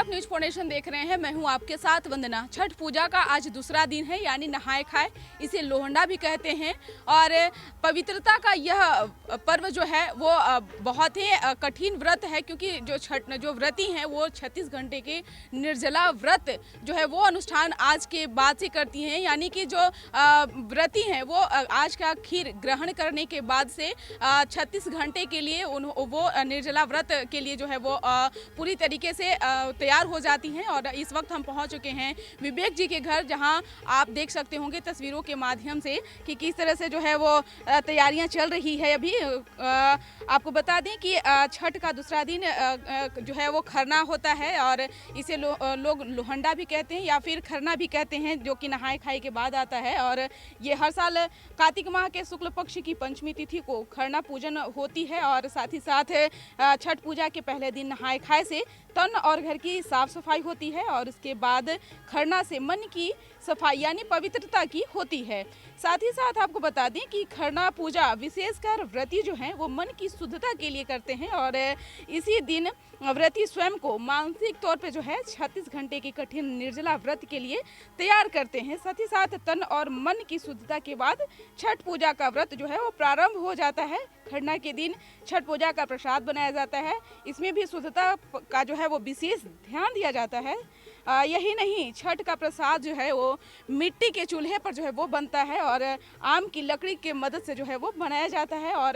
News foundation देख रहे हैं। मैं हूं आपके साथ वंदना। छठ पूजा का आज दूसरा दिन है, यानी नहाए खाए, इसे लोहंडा भी कहते हैं। और पवित्रता का यह पर्व जो है वो बहुत ही कठिन व्रत है, क्योंकि जो व्रती हैं वो 36 घंटे के निर्जला व्रत जो है वो अनुष्ठान आज के बाद से करती हैं। यानी कि जो व्रती हैं वो आज का खीर ग्रहण करने के बाद से 36 घंटे के लिए वो निर्जला व्रत के लिए जो है वो पूरी तरीके से तैयार हो जाती हैं। और इस वक्त हम पहुंच चुके हैं विवेक जी के घर, जहां आप देख सकते होंगे तस्वीरों के माध्यम से कि किस तरह से जो है वो तैयारियां चल रही है। अभी आपको बता दें कि छठ का दूसरा दिन जो है वो खरना होता है, और इसे लोग लोहंडा भी कहते हैं या फिर खरना भी कहते हैं, जो कि नहाए खाए के बाद आता है। और ये हर साल कार्तिक माह के शुक्ल पक्ष की पंचमी तिथि को खरना पूजन होती है। और साथ ही साथ छठ पूजा के पहले दिन नहाए खाए से तन और घर की साफ सफाई होती है, और उसके बाद खरना से मन की सफाई यानी पवित्रता की होती है। साथ ही साथ आपको बता दें कि खरना पूजा विशेषकर व्रती जो हैं वो मन की शुद्धता के लिए करते हैं, और इसी दिन व्रती स्वयं को मानसिक तौर पे जो है 36 घंटे की कठिन निर्जला व्रत के लिए तैयार करते हैं। साथ ही साथ तन और मन की शुद्धता के बाद छठ पूजा का व्रत जो है वो प्रारंभ हो जाता है। खरना के दिन छठ पूजा का प्रसाद बनाया जाता है, इसमें भी शुद्धता का जो है वो विशेष ध्यान दिया जाता है। यही नहीं, छठ का प्रसाद जो है वो मिट्टी के चूल्हे पर जो है वो बनता है, और आम की लकड़ी के मदद से जो है वो बनाया जाता है। और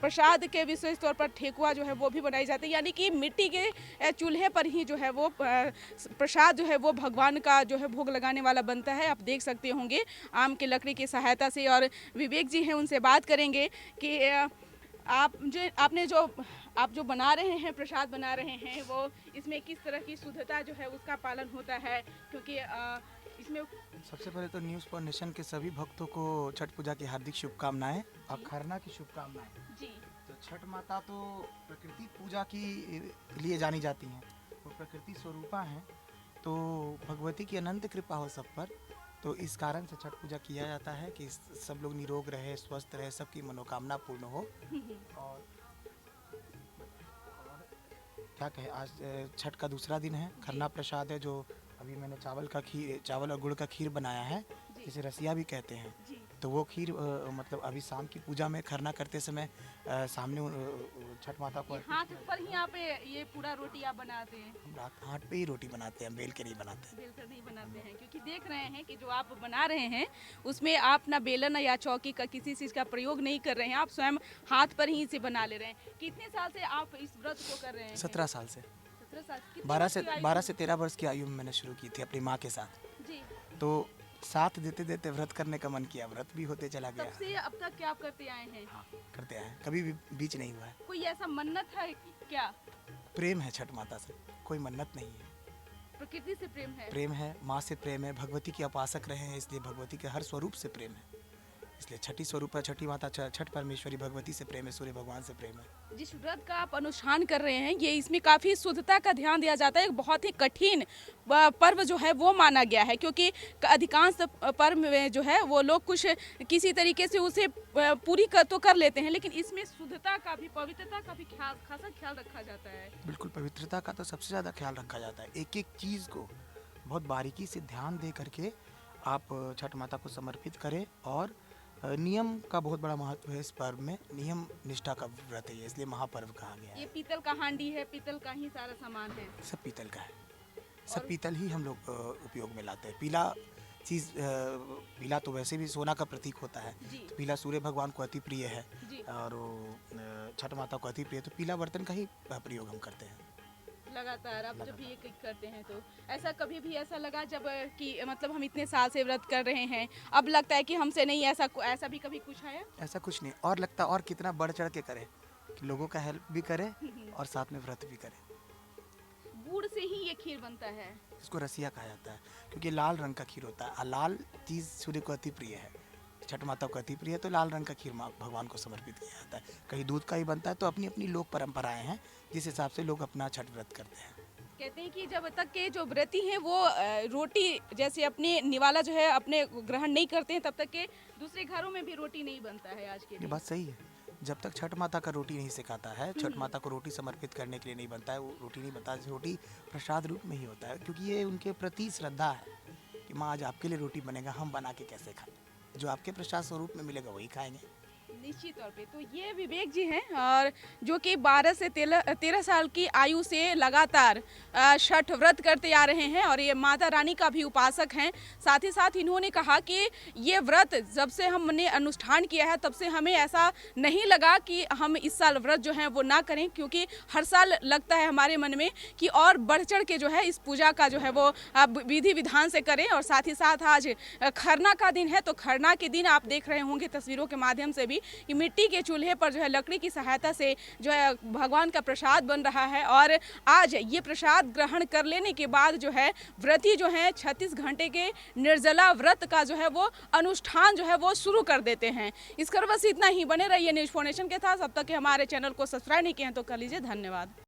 प्रसाद के विशेष तौर पर ठेकुआ जो है वो भी बनाई जाती है, यानी कि मिट्टी के चूल्हे पर ही जो है वो प्रसाद जो है वो भगवान का जो है भोग लगाने वाला बनता है। आप देख सकते होंगे आम की लकड़ी की सहायता से। और विवेक जी हैं, उनसे बात करेंगे कि आप जो बना रहे हैं, प्रसाद बना रहे हैं, वो इसमें किस तरह की शुद्धता जो है उसका पालन होता है, क्योंकि इसमें सबसे पहले तो न्यूज़ फाउंडेशन के सभी भक्तों को छठ पूजा की हार्दिक शुभकामनाएं और खरना की शुभकामनाएं जी। तो छठ माता तो प्रकृति पूजा की लिए जानी जाती हैं, वो प्रकृति स्वरूपा हैं, तो भगवती की अनंत कृपा हो सब पर। तो इस कारण से छठ पूजा किया जाता है कि सब लोग निरोग रहे, स्वस्थ रहे, सबकी मनोकामना पूर्ण हो। और क्या कहें, आज छठ का दूसरा दिन है। खरना प्रसाद है, जो अभी मैंने चावल और गुड़ का खीर बनाया है, जिसे रसिया भी कहते हैं। तो वो खीर मतलब अभी शाम की पूजा में खरना करते समय सामने छठ माता को हाथ पर ही आप ये पूरा रोटी आप बनाते हैं? हम हाथ पे ही रोटी बनाते हैं, बेल के नहीं बनाते हैं। बेल कर नहीं बनाते हैं, क्योंकि देख रहे हैं कि जो आप बना रहे हैं उसमें आप ना बेलन या चौकी का किसी चीज़ का प्रयोग नहीं कर रहे हैं, आप स्वयं हाथ पर ही इसे बना ले रहे हैं। कितने साल से आप इस व्रत को कर रहे हैं? 17 साल से। 17 साल? 12 से 13 वर्ष की आयु में मैंने शुरू की थी अपनी माँ के साथ जी। तो साथ देते देते व्रत करने का मन किया, व्रत भी होते चला गया। तब से अब तक क्या आप करते आए हैं? हाँ, करते आए, कभी भी बीच नहीं हुआ है। कोई ऐसा मन्नत है क्या? प्रेम है छठ माता से, कोई मन्नत नहीं है। प्रकृति से प्रेम है, प्रेम है, माँ से प्रेम है, भगवती के उपासक रहे हैं, इसलिए भगवती के हर स्वरूप से प्रेम है, इसलिए छठी स्वरूप है छठी माता। छठ परमेश्वरी भगवती से प्रेम है, सूर्य भगवान से प्रेम है। जिस व्रत का आप अनुष्ठान कर रहे हैं, ये इसमें काफ़ी शुद्धता का ध्यान दिया जाता है। एक बहुत ही कठिन पर्व जो है वो माना गया है, क्योंकि अधिकांश पर्व में जो है वो लोग कुछ किसी तरीके से उसे पूरी कर लेते हैं, लेकिन इसमें शुद्धता का भी, पवित्रता का भी खासा ख्याल रखा जाता है। बिल्कुल, पवित्रता का तो सबसे ज़्यादा ख्याल रखा जाता है। एक एक चीज़ को बहुत बारीकी से ध्यान दे करके आप छठ माता को समर्पित करें। और नियम का बहुत बड़ा महत्व है इस पर्व में, नियम निष्ठा का व्रत है, इसलिए महापर्व कहा गया है। ये पीतल का हांडी है, पीतल का ही सारा सामान है, सब पीतल का है, सब पीतल ही हम लोग उपयोग में लाते हैं। पीला चीज़, पीला तो वैसे भी सोना का प्रतीक होता है, तो पीला सूर्य भगवान को अति प्रिय है, और छठ माता को अति प्रिय, तो पीला बर्तन का ही प्रयोग हम करते हैं लगातार। आप जब भी ये करते हैं, तो ऐसा कभी भी ऐसा लगा जब कि मतलब हम इतने साल से व्रत कर रहे हैं, अब लगता है कि हमसे नहीं, ऐसा भी कभी कुछ आया? ऐसा कुछ नहीं, और लगता और कितना बढ़ चढ़ के करें, कि लोगों का हेल्प भी करें और साथ में व्रत भी करें। गुड़ से ही ये खीर बनता है, इसको रसिया कहा जाता है, क्योंकि लाल रंग का खीर होता है, और लाल चीज़ सूर्य को अति प्रिय है, छठ माता को अति प्रिय है, तो लाल रंग का खीर भगवान को समर्पित किया जाता है। कहीं दूध का ही बनता है, तो अपनी अपनी लोक परंपराएं हैं, जिस हिसाब से लोग अपना छठ व्रत करते हैं। कहते हैं कि जब तक के जो व्रती हैं वो रोटी जैसे अपने निवाला जो है अपने ग्रहण नहीं करते हैं, तब तक के दूसरे घरों में भी रोटी नहीं बनता है आज के दिन। ये बात सही है, जब तक छठ माता का रोटी नहीं सिखाता है, छठ माता को रोटी समर्पित करने के लिए नहीं बनता है, वो रोटी नहीं बनता, रोटी प्रसाद रूप में ही होता है, क्योंकि ये उनके प्रति श्रद्धा है कि माँ आज आपके लिए रोटी बनेगा, हम बना के कैसे खाएं, जो आपके प्रसाद स्वरूप में मिलेगा वही खाएंगे। निश्चित तौर पे तो ये विवेक जी हैं और जो कि 12 से 13 साल की आयु से लगातार छठ व्रत करते आ रहे हैं और ये माता रानी का भी उपासक हैं। साथ ही साथ इन्होंने कहा कि ये व्रत जब से हमने अनुष्ठान किया है तब से हमें ऐसा नहीं लगा कि हम इस साल व्रत जो है वो ना करें, क्योंकि हर साल लगता है हमारे मन में कि और बढ़ चढ़ के जो है इस पूजा का जो है वो विधि विधान से करें। और साथ ही साथ आज खरना का दिन है, तो खरना के दिन आप देख रहे होंगे तस्वीरों के माध्यम से भी कि मिट्टी के चूल्हे पर जो है लकड़ी की सहायता से जो है भगवान का प्रसाद बन रहा है। और आज ये प्रसाद ग्रहण कर लेने के बाद जो है व्रती जो है 36 घंटे के निर्जला व्रत का जो है वो अनुष्ठान जो है वो शुरू कर देते हैं। इस कर बस इतना ही। बने रहिए न्यूज़ 4 नेशन के साथ। अब तक के हमारे चैनल को सब्सक्राइब नहीं किए हैं तो कर लीजिए। धन्यवाद।